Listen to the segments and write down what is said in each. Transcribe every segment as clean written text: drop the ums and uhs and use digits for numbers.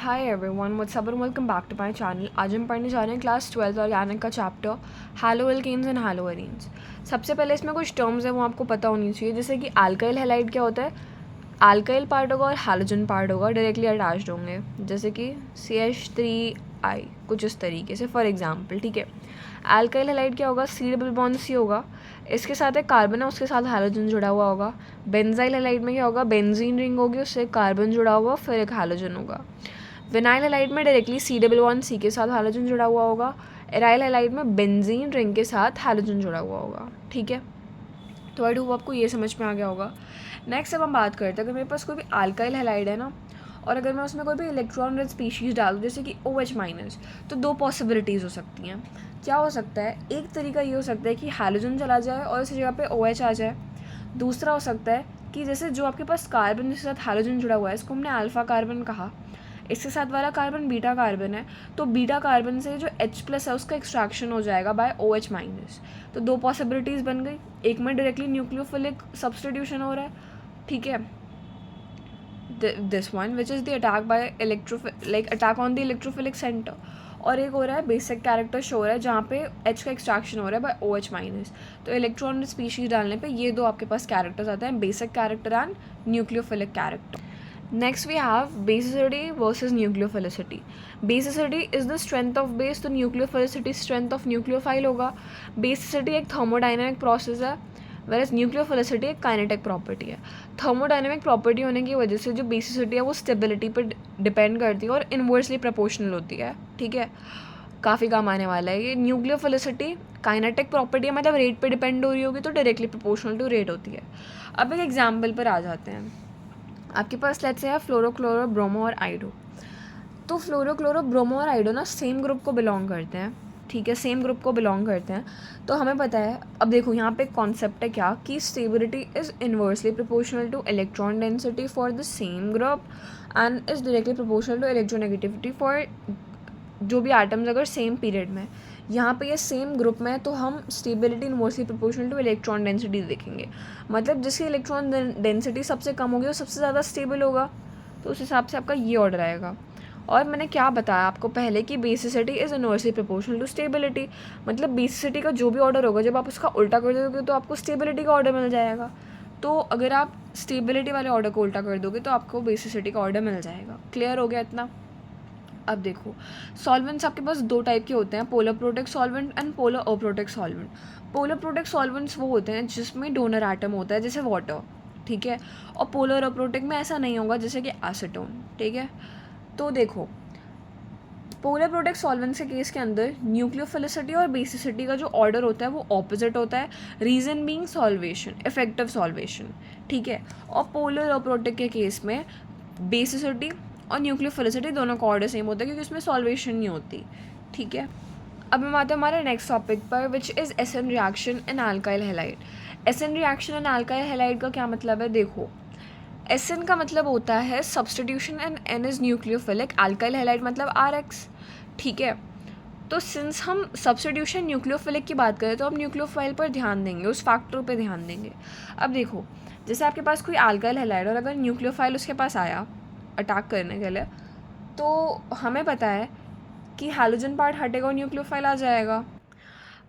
Hi everyone, what's up and welcome back to my channel. आज हम पढ़ने जा रहे हैं क्लास 12 ऑर्गेनिक का chapter haloalkanes and haloarenes. सबसे पहले इसमें कुछ टर्म्स है वो आपको पता होनी चाहिए, जैसे कि अल्काइल हैलाइड क्या होता है। अल्काइल पार्ट होगा और हैलोजन पार्ट होगा, डायरेक्टली अटैच्ड होंगे, जैसे कि CH3I कुछ इस तरीके से। फॉर एग्जाम्पल, ठीक है, अल्काइल हैलाइड क्या होगा, सी डबल बॉन्ड सी होगा, इसके साथ एक कार्बन है, उसके साथ हैलोजन जुड़ा हुआ होगा। बेंजाइल हैलाइड में क्या होगा, बेंजीन रिंग होगी, उससे कार्बन जुड़ा हुआ, फिर एक हैलोजन होगा। विनाइल हैलाइड में directly C double bond C के साथ हैलोजन जुड़ा हुआ होगा। एराइल हैलाइड में बेंजीन रिंग के साथ हैलोजन जुड़ा हुआ होगा। ठीक है, तो आई होप आपको ये समझ में आ गया होगा। नेक्स्ट अब हम बात करते हैं, अगर मेरे पास कोई भी अल्काइल हैलाइड है ना, और अगर मैं उसमें कोई भी इलेक्ट्रॉन रिच स्पीशीज़ डाल दूँ, जैसे कि OH माइनस, तो दो पॉसिबिलिटीज़ हो सकती हैं। क्या हो सकता है, एक तरीका ये हो सकता है कि हैलोजन चला जाए और उस जगह पे OH आ जाए। दूसरा हो सकता है कि जैसे जो आपके पास कार्बन के साथ हैलोजन जुड़ा हुआ है, इसको हमने अल्फ़ा कार्बन कहा, इसके साथ वाला कार्बन बीटा कार्बन है, तो बीटा कार्बन से जो H+ है उसका एक्सट्रैक्शन हो जाएगा बाय OH माइनस। तो दो पॉसिबिलिटीज़ बन गई, एक में डायरेक्टली न्यूक्लियोफिलिक सब्सटीट्यूशन हो रहा है, ठीक है, this one which is the attack by attack on the electrophilic centre, और एक हो रहा है बेसिक कैरेक्टर शो हो रहा है जहाँ पे H का एक्सट्रैक्शन हो रहा है बाय OH माइनस। तो इलेक्ट्रॉन स्पीशीज डालने पे ये दो आपके पास कैरेक्टर्स आते हैं, basic character and nucleophilic character. Next we have basicity versus nucleophilicity. Basicity is the strength of base, तो nucleophilicity strength of nucleophile होगा। Basicity एक thermodynamic process है, whereas nucleophilicity एक kinetic property है। thermodynamic property होने की वजह से जो basicity है वो stability पर depend करती है और inversely proportional होती है, ठीक है, काफ़ी काम आने वाला है ये। न्यूक्लियोफिलिसिटी काइनेटिक प्रॉपर्टी है, मतलब रेट पे डिपेंड हो रही होगी, तो डायरेक्टली प्रोपोर्शनल टू रेट होती है। अब एक एग्जाम्पल पर आ जाते हैं। आपके पास लेट्स से है फ्लोरो क्लोरो ब्रोमो और आइडो। तो फ्लोरो क्लोरो ब्रोमो और आइडो ना सेम ग्रुप को बिलोंग करते हैं, ठीक है, सेम ग्रुप को बिलोंग करते हैं। तो हमें पता है, अब देखो यहाँ पे कॉन्सेप्ट है क्या, कि stability is inversely proportional to electron density for the same group and is directly proportional to electronegativity for जो भी एटम्स अगर सेम पीरियड में। यहाँ पे ये सेम ग्रुप में है, तो हम stability inversely proportional to electron density देखेंगे, मतलब जिसकी इलेक्ट्रॉन डेंसिटी सबसे कम होगी वो सबसे ज़्यादा स्टेबल होगा, तो उस हिसाब से आपका ये ऑर्डर आएगा। और मैंने क्या बताया आपको पहले कि basicity is inversely proportional to stability, मतलब बेसिसिटी का जो भी ऑर्डर होगा जब आप उसका उल्टा कर दोगे तो आपको स्टेबिलिटी का ऑर्डर मिल जाएगा। तो अगर आप स्टेबिलिटी वाले ऑर्डर को उल्टा कर दोगे तो आपको बेसिसिटी का ऑर्डर मिल जाएगा। क्लियर हो गया इतना। अब देखो, सॉल्वेंट्स आपके पास दो टाइप के होते हैं, polar protic solvent and polar aprotic solvent. Polar protic solvents वो होते हैं जिसमें डोनर एटम होता है, जैसे वाटर, ठीक है, और पोलर अप्रोटेक्ट में ऐसा नहीं होगा, जैसे कि एसीटोन, ठीक है। तो देखो, पोलर प्रोटेक्ट सॉल्वेंट्स के केस के अंदर न्यूक्लियोफिलिसिटी और बेसिसिटी का जो ऑर्डर होता है वो ऑपोजिट होता है, reason being solvation, effective solvation, ठीक है। और पोलर अप्रोटेक्ट के केस में बेसिसिटी और न्यूक्लियोफिलिसिटी दोनों का ऑर्डर सेम होता है, क्योंकि उसमें सॉल्वेशन नहीं होती, ठीक है। अब हम आते हैं हमारे नेक्स्ट टॉपिक पर, which is SN reaction in alkyl halide. SN reaction in alkyl halide का क्या मतलब है, देखो, एसएन का मतलब होता है substitution and N is nucleophilic, alkyl halide मतलब RX, ठीक है। तो सिंस हम सब्सटीट्यूशन न्यूक्लियोफिलिक की बात करें तो हम न्यूक्लियोफाइल पर ध्यान देंगे, उस फैक्टर पर ध्यान देंगे। अब देखो, जैसे आपके पास कोई अल्काइल हैलाइड और अगर न्यूक्लियोफाइल उसके पास आया अटैक करने के लिए, तो हमें पता है कि हैलोजन पार्ट हटेगा और न्यूक्लियोफाइल आ जाएगा।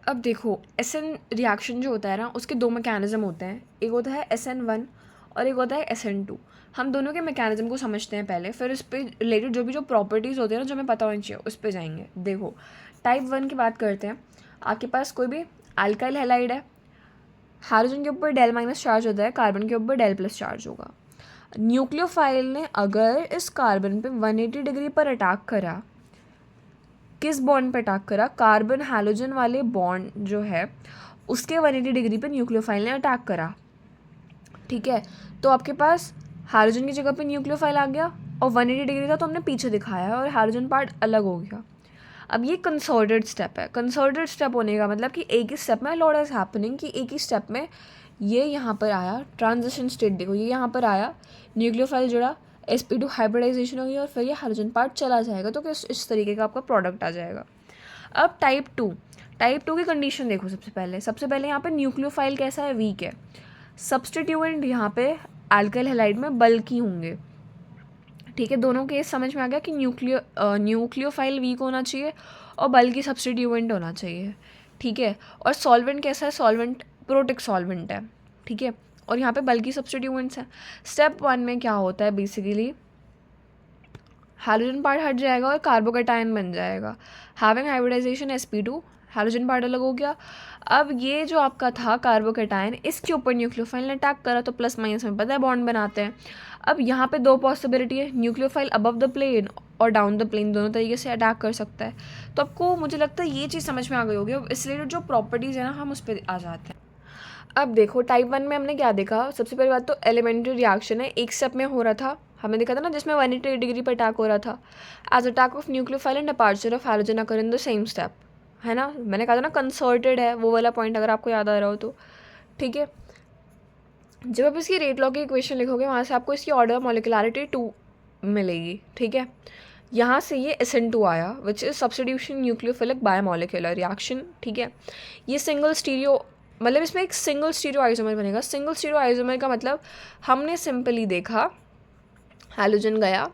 अब देखो, एसएन रिएक्शन जो होता है ना, उसके दो मैकेनिज्म होते हैं, एक होता है SN1 और एक होता है SN2। हम दोनों के मैकेनिज्म को समझते हैं पहले, फिर इस पर रिलेटेड जो भी जो प्रॉपर्टीज़ होती है ना जो हमें पता होनी चाहिए उस पर जाएंगे। देखो, टाइप 1 की बात करते हैं। आपके पास कोई भी अल्काइल हैलाइड है, हाइड्रोजन के ऊपर del- चार्ज होता है, कार्बन के ऊपर del+ चार्ज होगा। न्यूक्लियोफाइल ने अगर इस कार्बन पे 180 डिग्री पर अटैक करा, किस बॉन्ड पे अटैक करा, कार्बन हैलोजन वाले बॉन्ड जो है उसके 180 डिग्री पे न्यूक्लियोफाइल ने अटैक करा, ठीक है। तो आपके पास हाइड्रोजन की जगह पे न्यूक्लियोफाइल आ गया और 180 डिग्री था तो हमने पीछे दिखाया और हाइड्रोजन पार्ट अलग हो गया। अब ये कंसर्टेड स्टेप है। कंसर्टेड स्टेप होने का मतलब कि एक ही स्टेप में लॉट इज हैपनिंग, कि एक ही स्टेप में ये यहाँ पर आया, ट्रांजिशन स्टेट देखो, ये यहाँ पर आया, न्यूक्लियोफाइल जुड़ा, sp2 हाइब्रिडाइजेशन होगी और फिर ये हाइड्रोजन पार्ट चला जाएगा, तो इस तरीके का आपका प्रोडक्ट आ जाएगा। अब टाइप टू की कंडीशन देखो। सबसे पहले यहाँ पे न्यूक्लियोफाइल कैसा है, वीक है। सब्सटीट्यूएंट यहाँ पे अल्काइल हैलाइड में बल्की होंगे, ठीक है, दोनों केस समझ में आ गया कि न्यूक्लियोफाइल वीक होना चाहिए और बल्कि सब्स्टिट्यूएंट होना चाहिए। ठीक है, और सॉल्वेंट कैसा है, सॉल्वेंट प्रोटिक सॉल्वेंट है। ठीक है, और यहाँ पे बल्कि सब्स्टिट्यूएंट्स हैं। स्टेप 1 में क्या होता है, बेसिकली हाइड्रोजन पार्ट हट जाएगा और कार्बोकेटायन बन जाएगा। Having hybridisation sp2, hydrogen part अलग हो गया। अब ये जो आपका था कार्बोकेटायन, इसके ऊपर न्यूक्लियोफाइल ने अटैक करा, तो प्लस माइनस में पता है बॉन्ड बनाते हैं। अब यहाँ पे दो पॉसिबिलिटी है, न्यूक्लियोफाइल अबव द प्लेन और डाउन द प्लेन, दोनों तरीके से अटैक कर सकता है। तो आपको मुझे लगता है ये चीज़ समझ में आ गई होगी। अब इसलिए जो प्रॉपर्टीज़ है ना, हम उस पर आ जाते हैं। अब देखो टाइप 1 में हमने क्या देखा, सबसे पहली बात तो एलिमेंट्री रिएक्शन है, एक स्टेप में हो रहा था, हमने देखा था ना, जिसमें 180 डिग्री पर अटैक हो रहा था। As attack of nucleophile and departure of hydrogen occur in the same step, है ना। मैंने कहा था ना कंसर्टेड है, वो वाला पॉइंट अगर आपको याद आ रहा हो तो। ठीक है, जब आप इसकी रेट लॉ की इक्वेशन लिखोगे, वहाँ से आपको इसकी ऑर्डर मॉलिक्युलरिटी 2 मिलेगी। ठीक है, यहाँ से ये SN2 आया, which is substitution nucleophilic biomolecular reaction. ठीक है, ये सिंगल स्टीरियो, मतलब इसमें एक सिंगल स्टीरियो आइसोमर बनेगा। सिंगल स्टीरियो आइसोमर का मतलब हमने सिंपली देखा, हाइड्रोजन गया,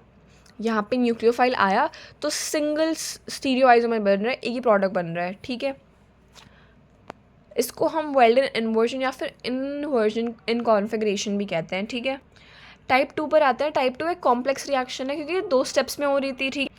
यहाँ पे न्यूक्लियोफाइल आया, तो सिंगल स्टीरियो आइसोमर बन रहा है, एक ही प्रोडक्ट बन रहा है। ठीक है, इसको हम वेल्डन इन्वर्जन या फिर इनवर्जन इन कॉन्फिगरेशन भी कहते हैं। ठीक है, टाइप 2 पर आते हैं। टाइप 2 एक कॉम्प्लेक्स रिएक्शन है, क्योंकि 2 स्टेप्स में हो रही थी। ठीक,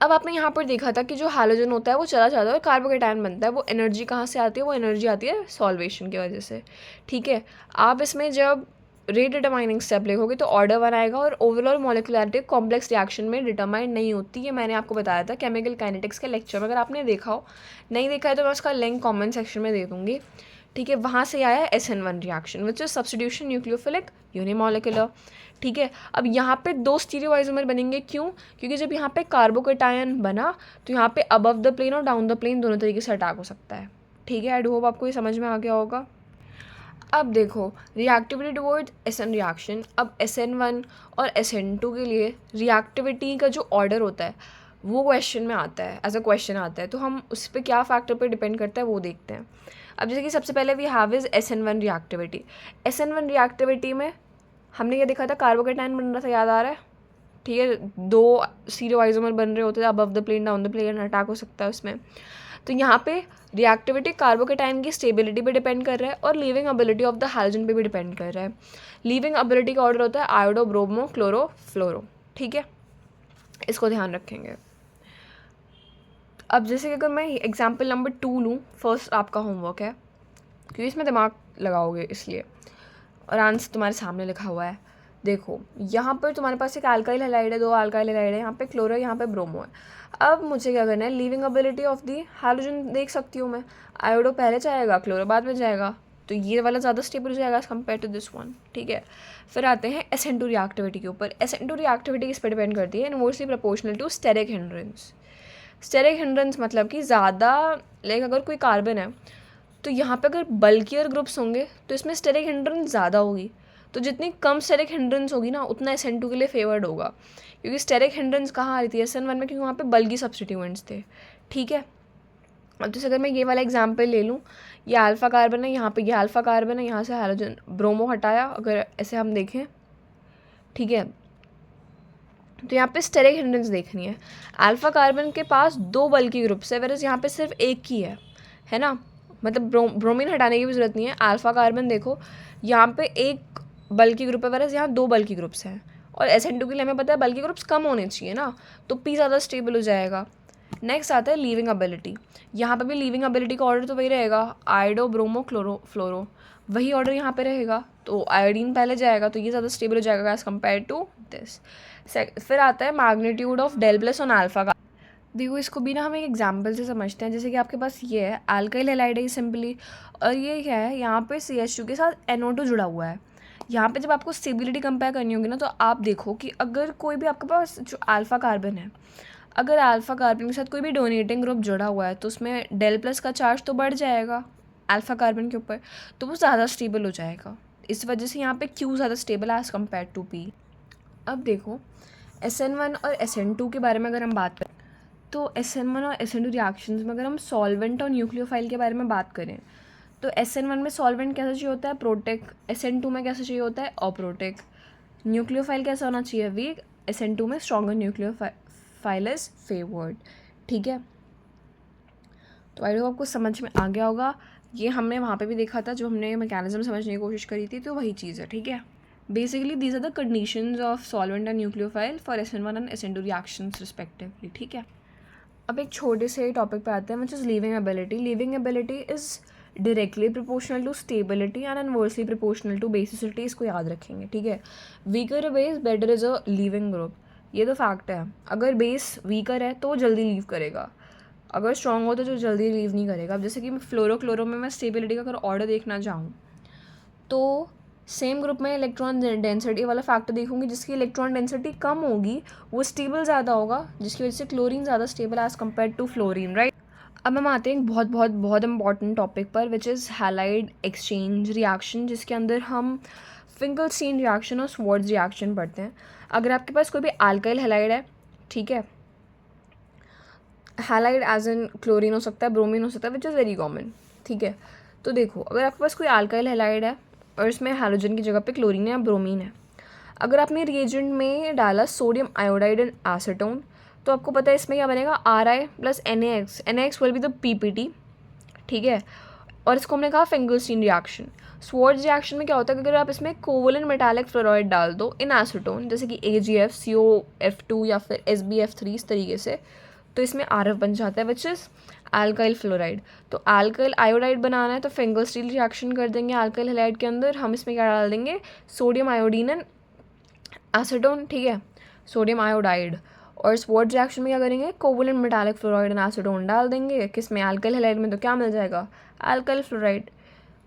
अब आपने यहाँ पर देखा था कि जो हाइड्रोजन होता है वो चला जाता है और कार्बोकेटायन बनता है। वो एनर्जी कहाँ से आती है, वो एनर्जी आती है सॉल्वेशन की वजह से। ठीक है, आप इसमें जब रेट डिटरमाइनिंग स्टेप लिखोगे तो ऑर्डर 1 आएगा, और ओवरऑल मॉलिक्युलरिटी कॉम्प्लेक्स रिएक्शन में डिटरमाइन नहीं होती है। मैंने आपको बताया था केमिकल काइनेटिक्स के लेक्चर में, अगर आपने देखा हो, नहीं देखा है तो मैं उसका लिंक कमेंट सेक्शन में दे दूँगी। ठीक है, वहाँ से आया है SN1 reaction, which is substitution nucleophilic unimolecular. ठीक है, अब यहाँ पे 2 स्टीरियो आइसोमर बनेंगे, क्यों? क्योंकि जब यहाँ पे कार्बोकेटायन बना तो यहाँ पे अबव द प्लेन और डाउन द प्लेन दोनों तरीके से अटैक हो सकता है। ठीक है, आई डू होप आपको ये समझ में आ गया होगा। अब देखो रिएक्टिविटी टुवर्ड्स SN रिएक्शन। अब SN1 और SN2 के लिए रिएक्टिविटी का जो ऑर्डर होता है वो क्वेश्चन में आता है, एज अ क्वेश्चन आता है, तो हम उस पर क्या फैक्टर पे डिपेंड करता है वो देखते हैं। अब जैसे कि सबसे पहले we have is SN1 reactivity. SN1 reactivity में हमने क्या देखा था, कार्बोकेटायन बन रहा था, याद आ रहा है। ठीक है, 2 स्टीरियो आइसोमर बन रहे होते थे, above the plane down the plane attack हो सकता है उसमें। तो यहाँ पे रिएक्टिविटी कार्बोकेटायन की स्टेबिलिटी पे डिपेंड कर रहा है और leaving ability of the hydrogen पे भी डिपेंड कर रहा है। लीविंग एबिलिटी का ऑर्डर होता है आयोडो, ब्रोमो, क्लोरो, फ्लोरो। ठीक है, इसको ध्यान रखेंगे। अब जैसे कि अगर मैं एग्जाम्पल नंबर 2 लूँ, फर्स्ट आपका होमवर्क है, क्योंकि इसमें दिमाग लगाओगे इसलिए, और आंसर तुम्हारे सामने लिखा हुआ है। देखो यहाँ पर तुम्हारे पास एक अल्काइल हैलाइड है, 2 अल्काइल हैलाइड है, यहाँ पे क्लोरो है, यहाँ पे ब्रोमो है। अब मुझे क्या करना है, leaving ability of the hydrogen देख सकती हूँ मैं। आयोडो पहले जाएगा, क्लोरो बाद में जाएगा, तो ये वाला ज़्यादा स्टेबल हो जाएगा as compare to this one. ठीक है, फिर आते हैं SN2 रिएक्टिविटी के ऊपर। SN2 रिएक्टिविटी किस पर डिपेंड करती है, inversely proportional to steric hindrance. Steric hindrance मतलब कि ज़्यादा, लाइक अगर कोई कार्बन है तो यहाँ पे अगर बल्कियर ग्रुप्स होंगे तो इसमें स्टेरिक हिंड्रेंस ज़्यादा होगी, तो जितनी कम स्टेरिक हिंड्रेंस होगी ना उतना SN2 के लिए फेवर्ड होगा, क्योंकि स्टेरिक हिंड्रेंस कहाँ आ रही थी, SN1 में, क्योंकि वहाँ पे बल्कि सब्स्टिट्यूएंट्स थे। ठीक है, अब जैसे अगर मैं ये वाला एग्जाम्पल ले लूँ, ये अल्फ़ा कार्बन है, यहाँ पे ये अल्फ़ा कार्बन है, यहाँ से हाइड्रोजन ब्रोमो हटाया, अगर ऐसे हम देखें, ठीक है, तो यहाँ पे स्टेरिक हिंड्रेंस देखनी है। अल्फ़ा कार्बन के पास 2 बल्कि ग्रुप्स है, वेरस यहाँ पे सिर्फ एक ही है ना, मतलब ब्रोमीन हटाने की भी ज़रूरत नहीं है। अल्फ़ा कार्बन देखो, यहाँ पे एक बल्कि ग्रुप है, वेरस यहाँ 2 बल्कि ग्रुप्स हैं, और SN2 के लिए हमें पता है बल्कि ग्रुप्स कम होने चाहिए ना, तो P ज़्यादा स्टेबल हो जाएगा। नेक्स्ट आता है लीविंग एबिलिटी। यहाँ पे भी लीविंग एबिलिटी का ऑर्डर तो वही रहेगा, आयोडो, ब्रोमो, क्लोरो, फ्लोरो, वही ऑर्डर यहाँ पे रहेगा, तो आयोडीन पहले जाएगा, तो ये ज़्यादा स्टेबल हो जाएगा एज़ कम्पेयर टू दिस। फिर आता है magnitude of del plus on alpha का। देखो इसको भी ना हम एक एग्जाम्पल से समझते हैं। जैसे कि आपके पास ये है अल्काइल हैलाइड है सिंपली, और ये क्या है, यहाँ पे CH2 के साथ NO2 जुड़ा हुआ है। यहाँ पे जब आपको स्टेबिलिटी कंपेयर करनी होगी ना, तो आप देखो कि अगर कोई भी आपके पास जो अल्फ़ा कार्बन है, अगर अल्फ़ा कार्बन के साथ कोई भी डोनेटिंग ग्रुप जुड़ा हुआ है, तो उसमें डेल प्लस का चार्ज तो बढ़ जाएगा अल्फ़ा कार्बन के ऊपर, तो वो ज़्यादा स्टेबल हो जाएगा। इस वजह से यहाँ पे Q ज़्यादा स्टेबल है एज़ कम्पेयर टू P। अब देखो SN1 और SN2 के बारे में अगर हम बात करें, तो SN1 और SN2 रिएक्शंस में अगर हम सॉल्वेंट और न्यूक्लियोफाइल के बारे में बात करें, तो SN1 में सॉल्वेंट कैसा चाहिए होता है, प्रोटिक। SN2 में कैसा चाहिए होता है, अप्रोटिक। न्यूक्लियोफाइल कैसा होना चाहिए, वीक। SN2 में स्ट्रॉन्गर न्यूक्लियोफाइल इज फेवर्ड। ठीक है, तो आई होप आपको समझ में आ गया होगा। ये हमने वहाँ पे भी देखा था, जो हमने मैकेनिज्म समझने की कोशिश करी थी, तो वही चीज़ है। ठीक है, basically these are the conditions of solvent and nucleophile for SN1 and SN2 reactions respectively. ठीक है, अब एक छोटे से टॉपिक पे आते हैं, which is leaving ability. Leaving ability is directly proportional to stability and inversely proportional to basicity. इसको याद रखेंगे। ठीक है, weaker base better is a leaving group, ये तो फैक्ट है। अगर बेस वीकर है तो जल्दी लीव करेगा, अगर स्ट्रॉन्ग हो तो जो जल्दी लीव नहीं करेगा। अब जैसे कि मैं फ्लोरो में मैं स्टेबिलिटी का अगर ऑर्डर देखना चाहूँ तो सेम ग्रुप में इलेक्ट्रॉन डेंसिटी वाला फैक्टर देखूंगी, जिसकी इलेक्ट्रॉन डेंसिटी कम होगी वो स्टेबल ज़्यादा होगा, जिसकी वजह से क्लोरीन ज़्यादा stable as compare to fluorine, right. अब हम आते हैं बहुत बहुत बहुत इंपॉर्टेंट टॉपिक पर, which is halide exchange reaction, जिसके अंदर हम फिंकलस्टीन रिएक्शन और स्वॉर्ड्स रिएक्शन पढ़ते हैं। अगर आपके पास कोई भी अल्काइल हैलाइड है, ठीक है, हैलाइड एज इन क्लोरीन हो सकता है, ब्रोमीन हो सकता है, विच इज़ वेरी कॉमन। ठीक है, तो देखो, अगर आपके पास कोई अल्काइल हैलाइड है और इसमें हैलोजन की जगह पे क्लोरीन है या ब्रोमीन है, अगर आपने रिएजेंट में डाला सोडियम आयोडाइड एंड एसीटोन, तो आपको पता है इसमें क्या बनेगा, Ri plus NaX will be the PPT। ठीक है, और इसको हमने कहा फिंकलस्टीन रिएक्शन। स्वॉर्ड्स रिएक्शन में क्या होता है कि अगर आप इसमें कोवलेंट मेटालिक फ्लोराइड डाल दो इन एसीटोन, जैसे कि AgF, COF2 या फिर SbF3 इस तरीके से, तो इसमें RF बन जाता है, विच इज़ अल्काइल फ्लोराइड। तो अल्काइल आयोडाइड बनाना है तो फिंकलस्टीन रिएक्शन कर देंगे अल्काइल हैलाइड के अंदर। हम इसमें क्या डाल देंगे, सोडियम आयोडीन एंड एसीटोन। ठीक है, सोडियम आयोडाइड। और स्वॉर्ड्स रिएक्शन में क्या करेंगे, covalent metallic fluoride and acetone डाल देंगे। किस में, अल्काइल हैलाइड में, तो क्या मिल जाएगा, अल्काइल फ्लोराइड।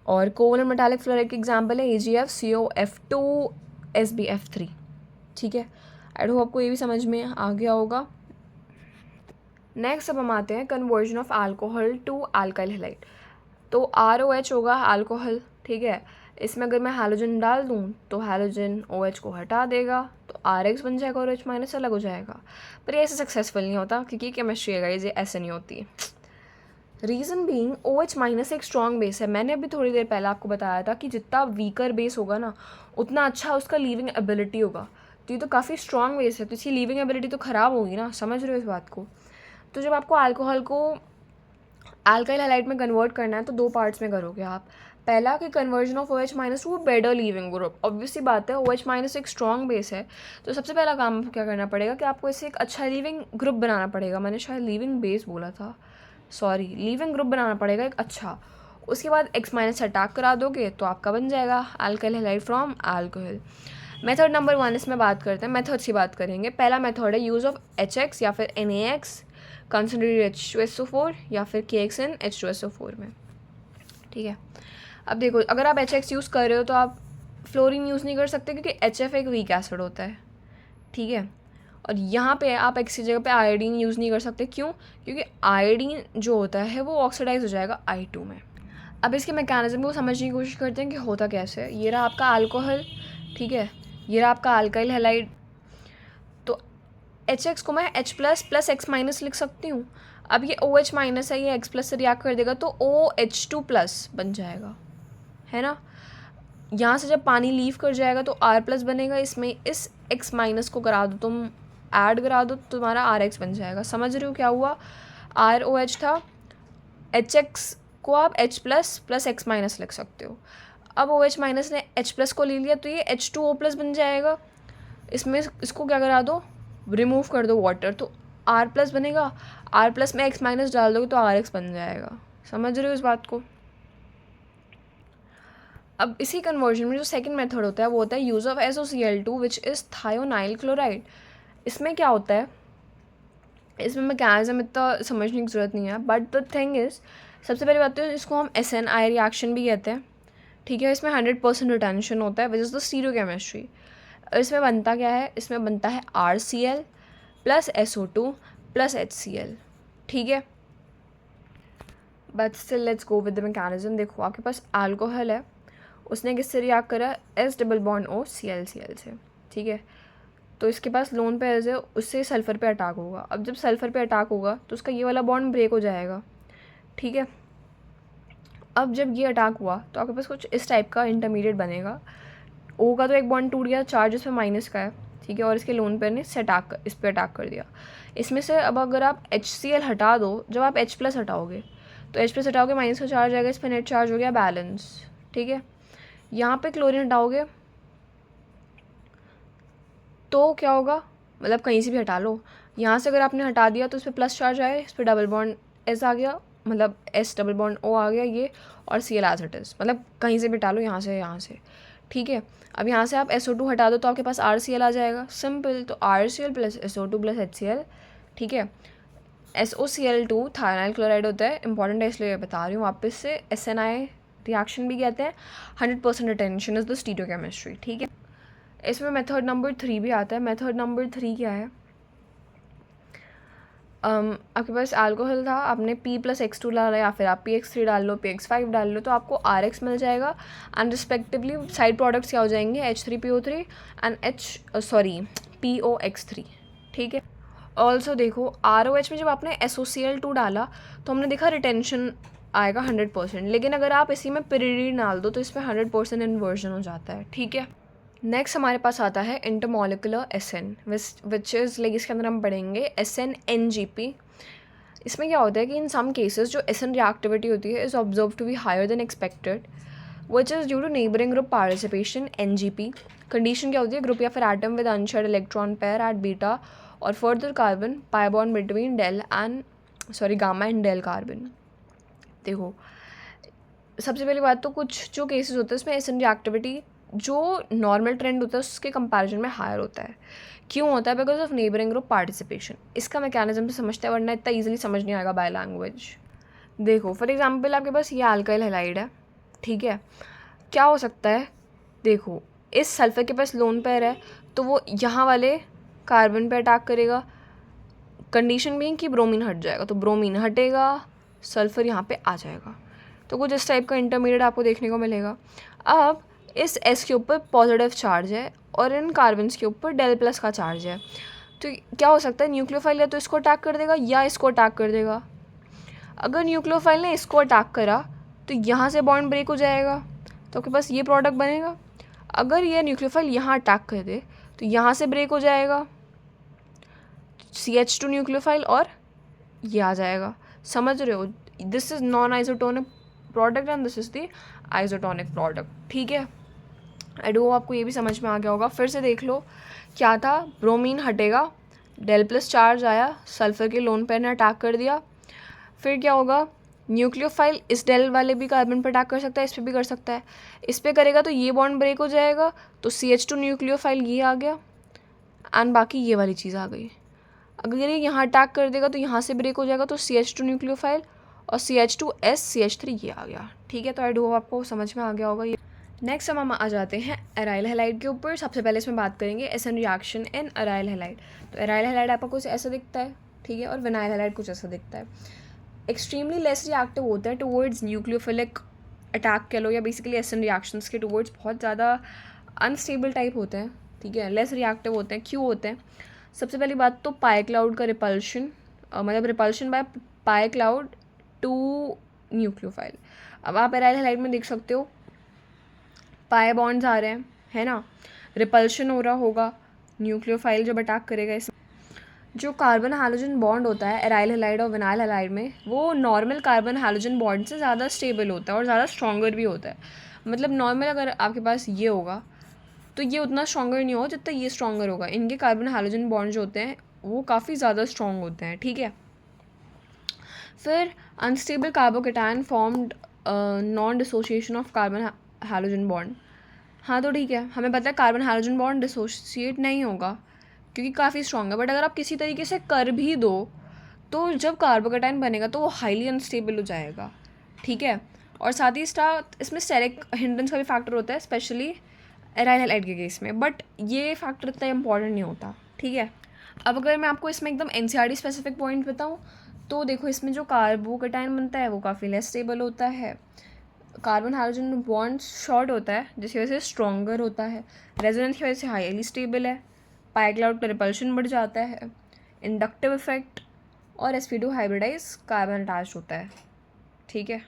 और कोवलेंट मेटालिक फ्लोराइड के एग्जांपल है AgF, COF2, SbF3। ठीक है, आई होप आपको ये भी समझ में आ गया होगा। नेक्स्ट अब हम आते हैं conversion of alcohol to alkyl halide. तो ROH होगा अल्कोहल। ठीक है, इसमें अगर मैं हैलोजन डाल दूँ तो हैलोजन OH को हटा देगा, तो RX बन जाएगा और H माइनस अलग हो जाएगा। पर ये ऐसे सक्सेसफुल नहीं होता, क्योंकि केमिस्ट्री है गाइस, ये ऐसे नहीं होती है। रीज़न बीइंग OH माइनस एक स्ट्रॉन्ग बेस है। मैंने अभी थोड़ी देर पहले आपको बताया था कि जितना वीकर बेस होगा ना, उतना अच्छा उसका लीविंग एबिलिटी होगा। तो ये तो काफ़ी स्ट्रॉन्ग बेस है, तो इसकी लीविंग एबिलिटी तो ख़राब होगी ना, समझ रहे हो इस बात को। तो जब आपको अल्कोहल को अल्काइल हैलाइड में कन्वर्ट करना है तो दो पार्ट्स में करोगे आप। पहला कि conversion of OH minus two better leaving group. Obviously बात है, OH माइनस एक स्ट्रॉन्ग बेस है, तो सबसे पहला काम आपको क्या करना पड़ेगा कि आपको इसे एक अच्छा लीविंग ग्रुप बनाना पड़ेगा। मैंने शायद लीविंग बेस बोला था, सॉरी, लीविंग ग्रुप बनाना पड़ेगा एक अच्छा। उसके बाद X माइनस से अटैक करा दोगे तो आपका बन जाएगा alkyl halide from alcohol. Method number 1 इसमें बात करते हैं, मेथड से बात करेंगे। पहला मेथड है यूज़ ऑफ HX या फिर NaX कंसनट्रेटेड H2SO4 या फिर KXN H2SO4 में। ठीक है, अब देखो, अगर आप HX यूज़ कर रहे हो तो आप फ्लोरीन यूज़ नहीं कर सकते, क्योंकि HF एक वीक एसिड होता है। ठीक है, और यहाँ पे आप X की जगह पे आयोडीन यूज़ नहीं कर सकते। क्यों, क्योंकि आयोडीन जो होता है वो ऑक्सीडाइज हो जाएगा I2 में। अब इसके मैकेनिज्म को समझने की कोशिश करते हैं कि होता कैसे है। ये रहा आपका अल्कोहल, ठीक है, ये रहा आपका अल्काइल हैलाइड। तो HX को मैं H plus plus X minus लिख सकती हूँ। अब ये OH माइनस है, ये X प्लस से रिएक्ट कर देगा तो OH2 प्लस बन जाएगा, है ना। यहाँ से जब पानी लीव कर जाएगा तो R प्लस बनेगा, इसमें इस X माइनस को करा दो, तुम ऐड करा दो तो तुम्हारा RX बन जाएगा। समझ रहे हो क्या हुआ, ROH था, HX को आप H plus plus X minus लिख सकते हो। अब OH माइनस ने H प्लस को ले लिया तो ये H2O प्लस बन जाएगा। इसमें इसको क्या करा दो, रिमूव कर दो वाटर, तो R प्लस बनेगा। R प्लस में X माइनस डाल दोगे तो RX बन जाएगा। समझ रहे हो इस बात को। अब इसी कन्वर्जन में जो सेकंड मेथड होता है वो होता है use of SOCl2 which is thionyl chloride. इसमें क्या होता है, इसमें मैकेनिज्म इतना समझने की ज़रूरत नहीं है, बट द थिंग इज़, सबसे पहली बात तो इसको हम SNI रिएक्शन भी कहते हैं। ठीक है, इसमें 100% रिटेंशन होता है विच इज़ द स्टीरियोकेमिस्ट्री। इसमें बनता क्या है, इसमें बनता है RCl plus SO2 plus HCl। ठीक है, but still let's go with the mechanism. देखो, आपके पास अल्कोहल है, उसने किससे रिएक्ट करा, S double bond O Cl से। ठीक है, तो इसके पास लोन पेयर्स है, उससे सल्फ़र पे अटैक होगा। अब जब सल्फ़र पे अटैक होगा तो उसका ये वाला बॉन्ड ब्रेक हो जाएगा। ठीक है, अब जब ये अटैक हुआ तो आपके पास कुछ इस टाइप का इंटरमीडिएट बनेगा। O का तो एक बॉन्ड टूट गया, चार्ज इसमें माइनस का है, ठीक है, और इसके लोन पेयर ने इस पर अटैक कर दिया। इसमें से अब अगर आप HCl हटा दो, जब आप H+ हटाओगे तो H+ हटाओगे माइनस का चार्ज आएगा, इस पर नेट चार्ज हो गया बैलेंस। ठीक है, यहाँ पे क्लोरीन हटाओगे तो क्या होगा, मतलब कहीं से भी हटा लो, यहाँ से अगर आपने हटा दिया तो इस पर प्लस चार्ज आया, इस पर डबल बॉन्ड S आ गया, मतलब S डबल बॉन्ड O आ गया ये, और Cl एज इट इज़, मतलब कहीं से भी हटा लो, यहाँ से यहाँ से। ठीक है, अब यहाँ से आप SO2 हटा दो तो आपके पास RCl आ जाएगा, सिंपल। तो RCl plus SO2 plus HCl। ठीक है, SOCl2 थायनाइल क्लोराइड होता है, इंपॉर्टेंट है इसलिए बता रही हूँ वापस से। SNI रिएक्शन भी कहते हैं। 100% रिटेंशन इज द स्टीरियोकेमिस्ट्री। ठीक है, इसमें मेथड नंबर 3 भी आता है। मेथड नंबर 3 क्या है, आपके पास अल्कोहल था, आपने P+X2 डाला, या फिर आप PX3 डाल लो, PX5 डाल लो, तो आपको RX मिल जाएगा। एंड रिस्पेक्टिवली साइड प्रोडक्ट्स क्या हो जाएंगे, H3PO3 एंड POX3। ठीक है, ऑल्सो देखो ROH में जब आपने SOCl2 डाला तो हमने देखा रिटेंशन आएगा 100%, लेकिन अगर आप इसी में pyridine डाल दो तो इसमें 100% इन्वर्जन हो जाता है। ठीक है, नेक्स्ट हमारे पास आता है intermolecular SN, which is like इसके अंदर हम पढ़ेंगे SN-NGP। इसमें क्या होता है कि इन सम केसेस जो SN रिएक्टिविटी होती है is observe to be higher than expected, which is due to neighbouring group participation NGP। Condition क्या होती है, ग्रुप या फिर atom with unshared electron pair at beta और further carbon pi bond between gamma and delta carbon. देखो सबसे पहली बात तो कुछ जो केसेस होते हैं उसमें SN रिएक्टिविटी जो नॉर्मल ट्रेंड होता है उसके कंपैरिजन में हायर होता है। क्यों होता है, because of neighbouring group participation. इसका मैकेनिज्म तो समझते हैं, वरना इतना ईजिली समझ नहीं आएगा बाय लैंग्वेज। देखो फॉर एग्जांपल आपके पास ये अल्काइल हैलाइड है। ठीक है, क्या हो सकता है, देखो इस सल्फर के पास लोन पेयर है तो वो यहाँ वाले कार्बन पे अटैक करेगा, कंडीशन भी कि ब्रोमीन हट जाएगा, तो ब्रोमीन हटेगा, सल्फर यहाँ पे आ जाएगा। तो कुछ इस टाइप का इंटरमीडिएट आपको देखने को मिलेगा। अब इस S के ऊपर पॉजिटिव चार्ज है और इन कार्बन्स के ऊपर Del+ का चार्ज है, तो क्या हो सकता है, न्यूक्लियोफाइल या तो इसको अटैक कर देगा या इसको अटैक कर देगा। अगर न्यूक्लियोफाइल ने इसको अटैक करा तो यहाँ से बॉन्ड ब्रेक हो जाएगा, तो आपके पास ये प्रोडक्ट बनेगा। अगर ये न्यूक्लियोफाइल यहाँ अटैक कर दे तो यहाँ से ब्रेक हो जाएगा CH2 न्यूक्लियोफाइल और ये आ जाएगा। समझ रहे हो, this is non isotonic product and this is the isotonic product. ठीक है, आई डू आपको ये भी समझ में आ गया होगा। फिर से देख लो क्या था, ब्रोमीन हटेगा, Del+ चार्ज आया, सल्फर के लोन पेयर ने अटैक कर दिया। फिर क्या होगा, न्यूक्लियोफाइल इस डेल वाले भी कार्बन पर अटैक कर सकता है, इस पर भी कर सकता है। इस पर करेगा तो ये बॉन्ड ब्रेक हो जाएगा, तो CH2 न्यूक्लियोफाइल ये आ गया एंड बाकी ये वाली चीज़ आ गई। अगर ये यहाँ अटैक कर देगा तो यहाँ से ब्रेक हो जाएगा, तो CH2 न्यूक्लियोफाइल और CH2S CH3 ये आ गया। ठीक है, तो आई डू आपको समझ में आ गया होगा ये। नेक्स्ट हम आ जाते हैं एराइल हैलाइड के ऊपर। सबसे पहले इसमें बात करेंगे SN reaction in aryl halide. तो एराइल हैलाइड आपको कुछ ऐसा दिखता है, ठीक है, और विनाइल हैलाइड कुछ ऐसा दिखता है। एक्सट्रीमली लेस रिएक्टिव होता है टुवर्ड्स न्यूक्लियोफिलिक अटैक कह लो, या बेसिकली SN रिएक्शंस के टुवर्ड्स बहुत ज़्यादा अनस्टेबल टाइप होते हैं। ठीक है, लेस रिएक्टिव होते हैं। क्यों होते हैं, सबसे पहली बात तो पाई क्लाउड का रिपल्शन, मतलब repulsion by pi cloud to nucleophile. अब आप एराइल हैलाइड में देख सकते हो पाई बॉन्ड्स आ रहे हैं, है ना, रिपल्शन हो रहा होगा, न्यूक्लियोफाइल जब अटैक करेगा इसमें जो कार्बन हैलोजन बॉन्ड होता है एराइल हैलाइड और विनाइल हैलाइड में, वो नॉर्मल कार्बन हैलोजन बॉन्ड से ज़्यादा स्टेबल होता है और ज़्यादा स्ट्रॉन्गर भी होता है। मतलब नॉर्मल अगर आपके पास ये होगा तो ये उतना स्ट्रॉन्गर नहीं होगा जितना ये स्ट्रॉन्गर होगा। इनके कार्बन हैलोजन बॉन्ड जो होते हैं वो काफ़ी ज़्यादा स्ट्रॉन्ग होते हैं। ठीक है, फिर unstable carbocation formed non dissociation of carbon halogen bond. हाँ तो ठीक है, हमें पता है कार्बन हैलोजन बॉन्ड डिसोसिएट नहीं होगा क्योंकि काफ़ी स्ट्रॉन्ग है, बट अगर आप किसी तरीके से कर भी दो तो जब कार्बोकेटायन बनेगा तो वो हाईली अनस्टेबल हो जाएगा। ठीक है, और साथ ही साथ इसमें स्टेरिक हिंड्रेंस का भी फैक्टर होता है, स्पेशली एराइल हैलाइड के केस में, बट ये फैक्टर इतना इंपॉर्टेंट नहीं होता। ठीक है, अब अगर मैं आपको इसमें एकदम NCERT स्पेसिफिक पॉइंट बताऊँ तो देखो इसमें जो कार्बोकेटायन बनता है वो काफ़ी लेस स्टेबल होता है, कार्बन हाइड्रोजन बॉन्ड शॉर्ट होता है जिसकी वजह से स्ट्रॉन्गर होता है, रेजोनेंस की वजह से हाईली स्टेबल है, पाई क्लाउड का रिपल्शन बढ़ जाता है, इंडक्टिव इफेक्ट, और sp2 हाइब्रिडाइज कार्बन अटैच होता है। ठीक है,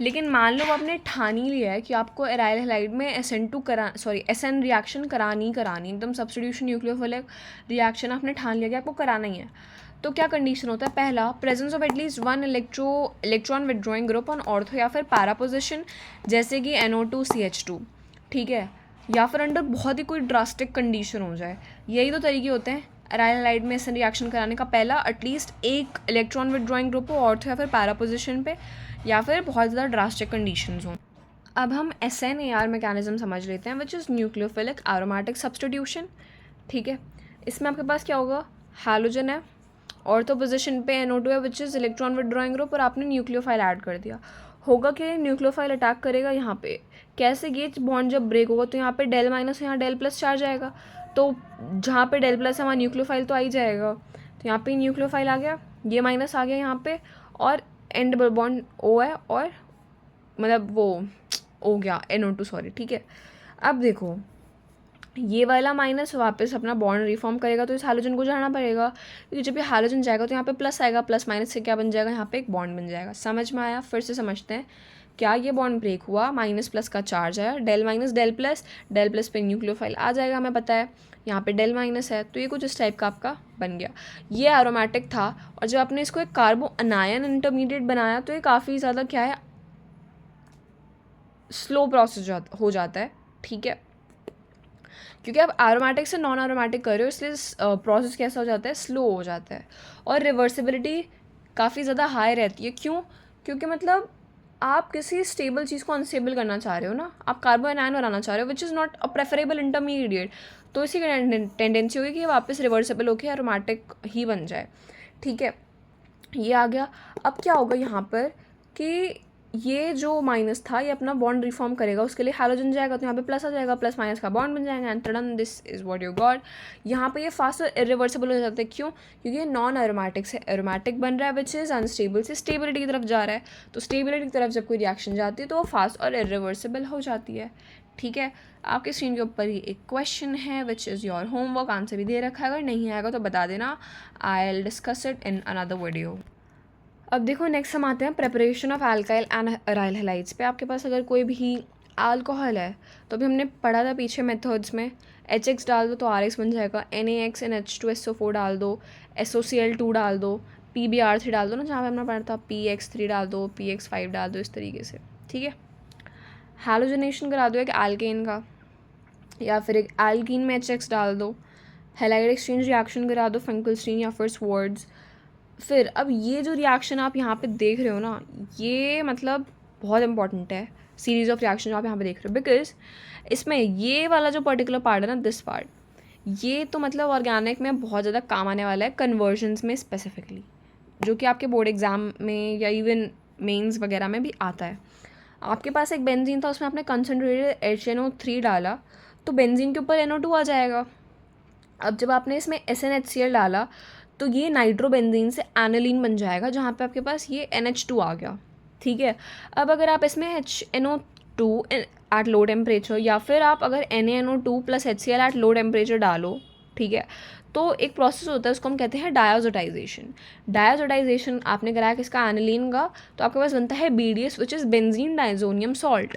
लेकिन मान लो आपने ठान ही लिया है कि आपको एराइल हैलाइड में SN रिएक्शन करानी एकदम सब्स्टिट्यूशन न्यूक्लियोफिलिक रिएक्शन आपने ठान लिया कि आपको कराना ही है। तो क्या कंडीशन होता है, पहला presence of at least one electron withdrawing group on ortho या फिर पैरा पोजिशन, जैसे कि NO2CH2, ठीक है, या फिर अंडर बहुत ही कोई ड्रास्टिक कंडीशन हो जाए। यही तो तरीके होते हैं एराइल हैलाइड में SN रिएक्शन कराने का, पहला एटलीस्ट एक इलेक्ट्रॉन विड्रॉइंग ग्रुप हो ऑर्थो या फिर पैरा पोजिशन पे, या फिर बहुत ज़्यादा ड्रास्टिक कंडीशंस हों। अब हम SNAR मैकेनिज्म समझ लेते हैं, which is nucleophilic aromatic substitution, ठीक है। इसमें आपके पास क्या होगा, हैलोजन है, ऑर्थो पोजिशन पे NO2 है which is electron withdrawing group, और आपने न्यूक्लियोफाइल ऐड कर दिया। होगा कि न्यूक्लियोफाइल अटैक करेगा यहाँ पे, कैसे ये बॉन्ड जब ब्रेक होगा तो यहाँ पे डेल माइनस, यहाँ डेल प्लस चार्ज आएगा, तो जहाँ पे डेल प्लस है वहाँ न्यूक्लियोफाइल तो आ ही जाएगा, तो यहाँ पे न्यूक्लियोफाइल आ गया, ये माइनस आ गया यहाँ पे, और एंड बॉन्ड O है, और मतलब वो हो गया NO2, सॉरी, ठीक है। अब देखो ये वाला माइनस वापस अपना बॉन्ड रिफॉर्म करेगा, तो इस हाइड्रोजन को जाना पड़ेगा, क्योंकि जब ये हाइड्रोजन जाएगा तो यहाँ पे प्लस आएगा, प्लस माइनस से क्या बन जाएगा, यहाँ पे एक बॉन्ड बन जाएगा। समझ में आया? फिर से समझते हैं, क्या ये बॉन्ड ब्रेक हुआ, माइनस प्लस का चार्ज है, डेल माइनस डेल प्लस पे न्यूक्लियोफाइल आ जाएगा, हमें पता है यहाँ पे डेल माइनस है, तो ये कुछ इस टाइप का आपका बन गया। ये एरोमेटिक था, और जब आपने इसको एक कार्बो अनायन इंटरमीडिएट बनाया तो ये काफ़ी ज़्यादा क्या है, स्लो प्रोसेस हो जाता है, ठीक है, क्योंकि आप एरोमेटिक से नॉन एरोमेटिक कर रहे हो, इसलिए प्रोसेस कैसा हो जाता है, स्लो हो जाता है, और रिवर्सिबिलिटी काफ़ी ज़्यादा हाई रहती है। क्यों? क्योंकि मतलब आप किसी स्टेबल चीज़ को अनस्टेबल करना चाह रहे हो ना, आप कार्बो एनायन बनाना चाह रहे हो which is not a preferable intermediate, तो इसी की टेंडेंसी होगी कि ये वापस रिवर्सिबल होकर एरोमेटिक ही बन जाए, ठीक है। ये आ गया। अब क्या होगा यहाँ पर कि ये जो माइनस था ये अपना बॉन्ड रिफॉर्म करेगा, उसके लिए हैलोजन जाएगा तो यहाँ पे प्लस आ जाएगा, प्लस माइनस का बॉन्ड बन जाएगा, and turn this is what you got. यहाँ पे ये फास्ट और इरिवर्सिबल हो जाता है। क्यों? क्योंकि ये नॉन एरोमेटिक से एरोमेटिक बन रहा है, विच इज़ अनस्टेबल से स्टेबिलिटी की तरफ जा रहा है, तो स्टेबिलिटी की तरफ जब कोई रिएक्शन जाती है तो वो फास्ट और इरिवर्सिबल हो जाती है, ठीक है। आपके स्क्रीन के ऊपर ही एक क्वेश्चन है which is your homework, answer भी दे रखा है, अगर नहीं आएगा तो बता देना, I will discuss it in another video. अब देखो नेक्स्ट हम आते हैं preparation of alkyl and aryl halides पे। आपके पास अगर कोई भी अल्कोहल है, तो अभी हमने पढ़ा था पीछे मेथड्स में, HX डाल दो तो RX बन जाएगा, NaX and H2SO4 डाल दो, SOCl2 डाल दो, PbR3 डाल दो ना, जहाँ पे हमने पढ़ा था PX3 डाल दो, PX5 डाल दो, इस तरीके से, ठीक है। हैलोजनेशन करा दो एक एल्केन का, या फिर एक एल्कीन में HX डाल दो, हैलाइड एक्सचेंज रिएक्शन करा दो फिंकलस्टीन या फिर स्वर्ड्स। फिर अब ये जो रिएक्शन आप यहाँ पे देख रहे हो ना, ये मतलब बहुत इंपॉर्टेंट है, सीरीज ऑफ रिएक्शन जो आप यहाँ पे देख रहे हो, बिकॉज इसमें ये वाला जो पर्टिकुलर पार्ट है ना, दिस पार्ट, ये तो मतलब ऑर्गेनिक में बहुत ज़्यादा काम आने वाला है, कन्वर्जन्स में स्पेसिफिकली, जो कि आपके बोर्ड एग्ज़ाम में या इवन मेंस वगैरह में भी आता है। आपके पास एक बेंजीन था, उसमें आपने कंसनट्रेटेड HNO3 डाला, तो बेंजीन के ऊपर NO2 आ जाएगा। अब जब आपने इसमें SnHCl डाला, तो ये नाइट्रोबेंजीन से एनिलीन बन जाएगा, जहाँ पे आपके पास ये NH2 आ गया, ठीक है। अब अगर आप इसमें HNO2 एट लो टेम्परेचर, या फिर आप अगर NaNO2 plus HCl at low temperature डालो, ठीक है, तो एक प्रोसेस होता है, उसको हम कहते हैं डायाजोटाइजेशन। डायाजोटाइजेशन आपने कराया किसका, एनिलीन का, तो आपके पास बनता है BDS which is benzene diazonium salt.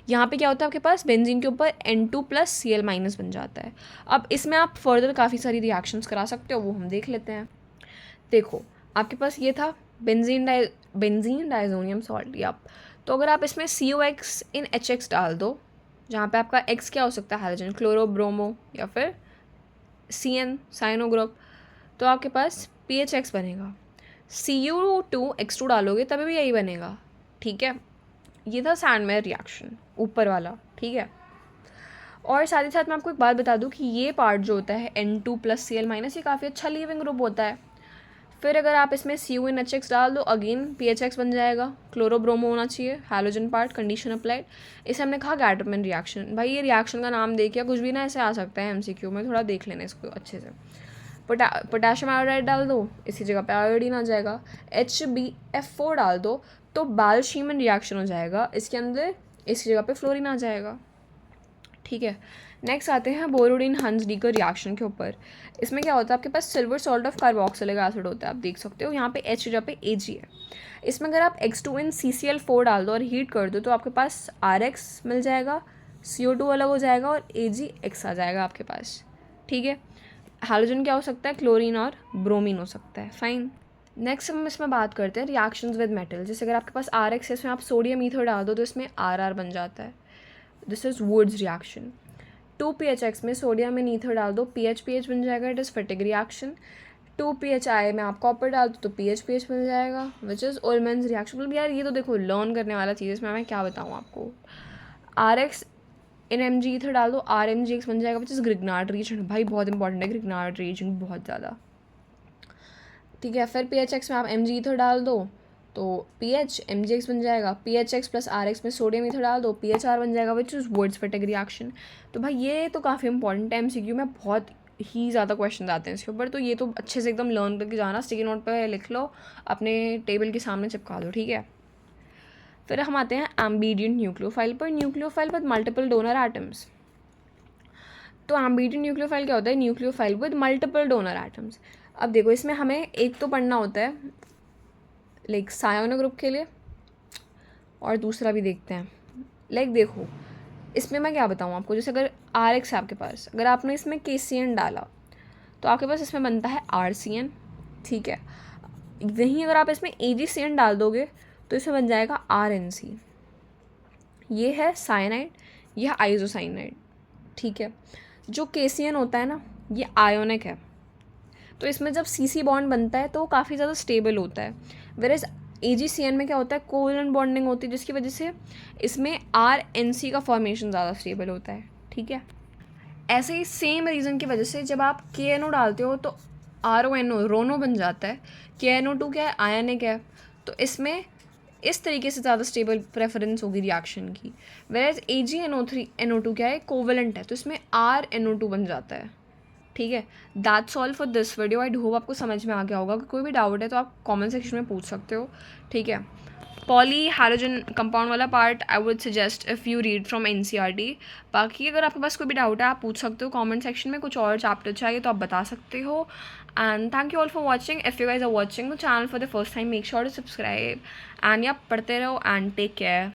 यहाँ पे क्या होता है, आपके पास बेंजीन के ऊपर N2 प्लस Cl माइनस बन जाता है। अब इसमें आप फर्दर काफ़ी सारी रिएक्शंस करा सकते हो, वो हम देख लेते हैं। देखो आपके पास ये था बेंजीन डाइजोनियम सॉल्ट, या तो अगर आप इसमें COX इन HX डाल दो, जहाँ पे आपका X क्या हो सकता है, हाइड्रोजन, क्लोरो, ब्रोमो, या फिर CN साइनो ग्रुप, तो आपके पास PHX बनेगा। Cu2X2 डालोगे तभी भी यही बनेगा, ठीक है। ये था सैंडमेयर रिएक्शन ऊपर वाला, ठीक है। और साथ ही साथ मैं आपको एक बात बता दूं कि ये पार्ट जो होता है N2 प्लस Cl माइनस, ये काफ़ी अच्छा लीविंग ग्रुप होता है। फिर अगर आप इसमें CuNHX डाल दो, अगेन PHX बन जाएगा, क्लोरोब्रोमो होना चाहिए, हैलोजन पार्ट, कंडीशन अप्लाइड। इसे हमने कहा गैटरमैन रिएक्शन। भाई ये रिएक्शन का नाम देखिए, कुछ भी ना ऐसे आ सकता है MCQ में, थोड़ा देख लेना इसको अच्छे से। पोटेशियम आयोडाइड डाल दो, इसी जगह पे आयोडीन आ जाएगा। HbF4 डाल दो तो बाल-शीमन रिएक्शन हो जाएगा, इसके अंदर इसी जगह पे फ्लोरीन आ जाएगा, ठीक है। नेक्स्ट आते हैं बोरोडिन हंस डीकर रिएक्शन के ऊपर। इसमें क्या होता है, आपके पास silver salt of carboxylic acid होता है, आप देख सकते हो यहाँ पे H की जगह पे Ag है। इसमें अगर आप X2NCCl4 डाल दो और हीट कर दो तो आपके पास RX मिल जाएगा, CO2 अलग हो जाएगा और AgX आ जाएगा आपके पास, ठीक है। हाइड्रोजन क्या हो सकता है, क्लोरीन और ब्रोमीन हो सकता है, फाइन। नेक्स्ट हम इसमें बात करते हैं रिएक्शंस विद मेटल। जैसे अगर आपके पास RX है, इसमें आप सोडियम ईथर डाल दो तो इसमें RR बन जाता है, this is Wurtz reaction. 2PHX में सोडियम में ईथर डाल दो, PH बन जाएगा, इट इज़ फेटिक रिएक्शन। 2PHI में आप कॉपर डाल दो तो PH मिल जाएगा, विच इज़ उल्मन्स रिएक्शन। मतलब यार ये तो देखो लर्न करने वाला चीज़ है, इसमें मैं क्या बताऊँ आपको। RX इन Mg ईथर डाल दो, RMgX बन जाएगा, विच इज़ ग्रिग्नार्ड रीजन। भाई बहुत इंपॉर्टेंट है ग्रिग्नार्ड रीजन, बहुत ज़्यादा, ठीक है। फिर PHX में आप Mg ईथर डाल दो तो PH MgX बन जाएगा, PHX प्लस RX में सोडियम ईथर डाल दो, PHR बन जाएगा, which is Wurtz Fittig reaction. तो भाई ये तो काफ़ी इंपॉर्टेंट है, MCQ में बहुत ही ज़्यादा क्वेश्चन आते हैं इसके ऊपर, तो ये तो अच्छे से एकदम लर्न करके जाना, स्टिकी नोट पे लिख लो, अपने टेबल के सामने चिपका दो, ठीक है। फिर हम आते हैं एम्बिडियंट न्यूक्लियोफाइल पर। Nucleophile with multiple donor atoms. तो एम्बिडियंट न्यूक्लियोफाइल क्या होता है, nucleophile with multiple donor atoms. अब देखो इसमें हमें एक तो पढ़ना होता है लाइक सायोनो ग्रुप के लिए, और दूसरा भी देखते हैं। लाइक देखो इसमें मैं क्या बताऊँ आपको, जैसे अगर RX है आपके पास, अगर आपने इसमें KCN डाला तो आपके पास इसमें बनता है RCN, ठीक है। वहीं अगर आप इसमें AgCN डाल दोगे तो इसमें बन जाएगा RNC। ये है साइनाइड, ये है आइसोसाइनाइड, ठीक है। जो KCN होता है ना ये आयोनिक है, तो इसमें जब CC बॉन्ड बनता है तो वो काफ़ी ज़्यादा स्टेबल होता है। वेरेज AgCN में क्या होता है, कोवलेंट बॉन्डिंग होती है, जिसकी वजह से इसमें RNC का फॉर्मेशन ज़्यादा स्टेबल होता है, ठीक है। ऐसे ही सेम रीज़न की वजह से जब आप KNO डालते हो तो RONO रोनो बन जाता है। KNO2 क्या है, आयनिक है, तो इसमें इस तरीके से ज़्यादा स्टेबल प्रेफरेंस होगी रिएक्शन की। वेरेज AgNO3NO2 क्या है, कोवलेंट है, तो इसमें RNO2 बन जाता है, ठीक है। That's all for this video. I hope आपको समझ में आ गया होगा। कोई भी डाउट है तो आप कमेंट सेक्शन में पूछ सकते हो, ठीक है। पॉली हाइड्रोजन कंपाउंड वाला part I would suggest if you read from NCERT। बाकी अगर आपके पास कोई भी डाउट है आप पूछ सकते हो कमेंट सेक्शन में। कुछ और चैप्टर चाहिए तो आप बता सकते हो। And thank you all for watching. If you guys are watching the channel for the first time make sure to subscribe and या पढ़ते रहो एंड टेक केयर।